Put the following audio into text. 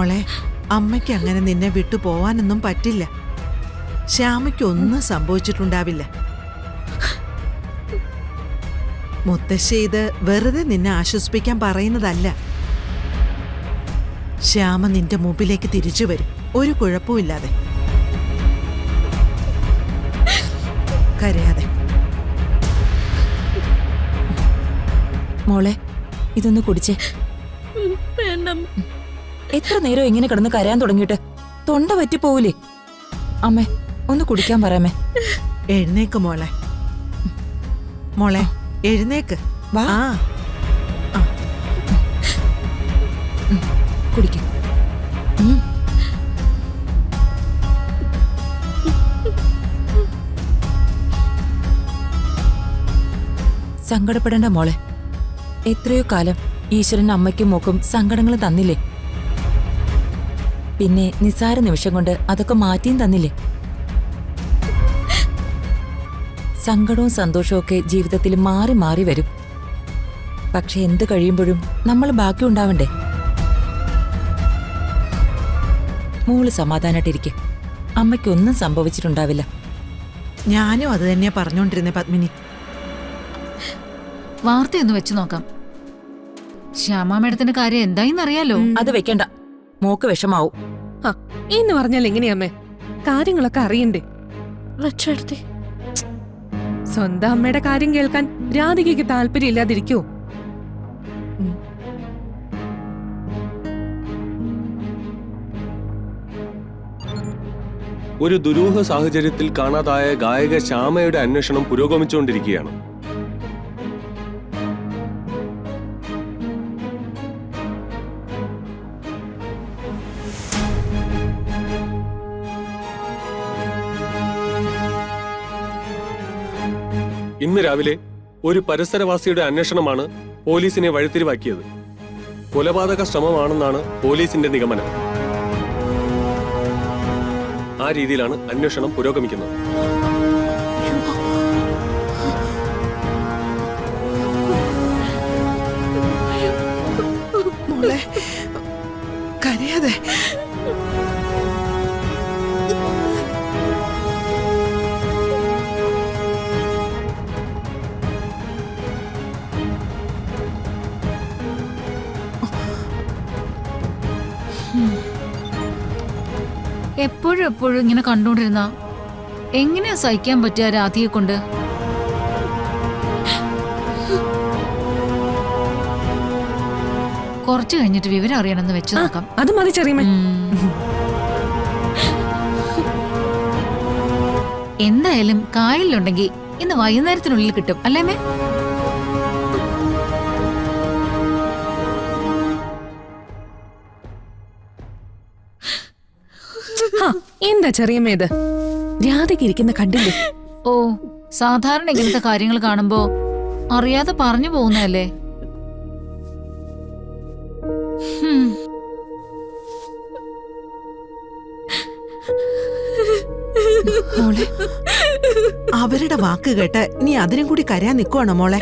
മോളെ, അമ്മയ്ക്ക് അങ്ങനെ നിന്നെ വിട്ടു പോവാനൊന്നും പറ്റില്ല. ശ്യാമയ്ക്കൊന്നും സംഭവിച്ചിട്ടുണ്ടാവില്ല. മുത്തശ്ശി ഇത് വെറുതെ നിന്നെ ആശ്വസിപ്പിക്കാൻ പറയുന്നതല്ല. ശ്യാമ നിന്റെ മുമ്പിലേക്ക് തിരിച്ചു വരും, ഒരു കുഴപ്പമില്ലാതെ. കരയാതെ. മോളെ, ഇതൊന്ന് കുടിച്ചേ. എത്ര നേരം ഇങ്ങനെ കിടന്ന് കരയാൻ തുടങ്ങിയിട്ട് തൊണ്ട പറ്റിപ്പോവില്ലേ? അമ്മേ, ഒന്ന് കുടിക്കാൻ പറയാമേ. എഴുന്നേക്ക് മോളെ. മോളെ എഴുന്നേക്ക്. വാ. കുടിക്കും. സങ്കടപ്പെടേണ്ട മോളെ. എത്രയോ കാലം ഈശ്വരൻ അമ്മയ്ക്കും മോക്കും സങ്കടങ്ങൾ തന്നില്ലേ? പിന്നെ നിസ്സാര നിമിഷം കൊണ്ട് അതൊക്കെ മാറ്റിയും തന്നില്ലേ? സങ്കടവും സന്തോഷവും ഒക്കെ ജീവിതത്തിൽ മാറി മാറി വരും. പക്ഷെ എന്ത് കഴിയുമ്പോഴും നമ്മൾ ബാക്കി ഉണ്ടാവണ്ടേ? മോള് സമാധാനായിട്ടിരിക്കെ. അമ്മയ്ക്കൊന്നും സംഭവിച്ചിട്ടുണ്ടാവില്ല. ഞാനും അത് തന്നെയാ പറഞ്ഞോണ്ടിരുന്നേ പത്മിനി. വാർത്തയൊന്ന് വെച്ചു നോക്കാം. ശ്യാമ മേഡത്തിന്റെ കാര്യം എന്തായിന്നറിയാലോ. അത് വെക്കണ്ട, മോക്ക് വിഷമാവും. എന്ന് പറഞ്ഞാൽ എങ്ങനെയമ്മേ? കാര്യങ്ങളൊക്കെ അറിയണ്ടേ? സ്വന്തം അമ്മയുടെ കാര്യം കേൾക്കാൻ രാധികയ്ക്ക് താല്പര്യം ഇല്ലാതിരിക്കോ? ഒരു ദുരൂഹ സാഹചര്യത്തിൽ കാണാതായ ഗായിക ശ്യാമയുടെ അന്വേഷണം പുരോഗമിച്ചുകൊണ്ടിരിക്കുകയാണ്. ഇന്ന് രാവിലെ ഒരു പരിസരവാസിയുടെ അന്വേഷണമാണ് പോലീസിനെ വഴിത്തിരിവാക്കിയത്. കൊലപാതക ശ്രമമാണെന്നാണ് പോലീസിന്റെ നിഗമനം. ആ രീതിയിലാണ് അന്വേഷണം പുരോഗമിക്കുന്നത്. മോളെ കരയാതെ. എപ്പോഴും എപ്പോഴും ഇങ്ങനെ കണ്ടോണ്ടിരുന്ന എങ്ങനെയാ സഹിക്കാൻ പറ്റുക രാധിയെ കൊണ്ട്? കുറച്ചു കഴിഞ്ഞിട്ട് വിവരം അറിയണമെന്ന് വെച്ച് നോക്കാം. അത് മതി ചെറിയമ്മ. എന്തായാലും കായലിലുണ്ടെങ്കിൽ ഇന്ന് വൈകുന്നേരത്തിനുള്ളിൽ കിട്ടും അല്ലേമേ? എന്താ ചെറിയമ്മ ഇത്? രാധയ്ക്ക് ഇരിക്കുന്ന കണ്ടില്ലേ? ഓ, സാധാരണ ഇങ്ങനത്തെ കാര്യങ്ങൾ കാണുമ്പോ അറിയാതെ പറഞ്ഞു പോകുന്നതല്ലേ. മോളെ, അവരുടെ വാക്ക് കേട്ട് നീ അതിനും കൂടി കരയാൻ നിൽക്കുവാണോ മോളെ?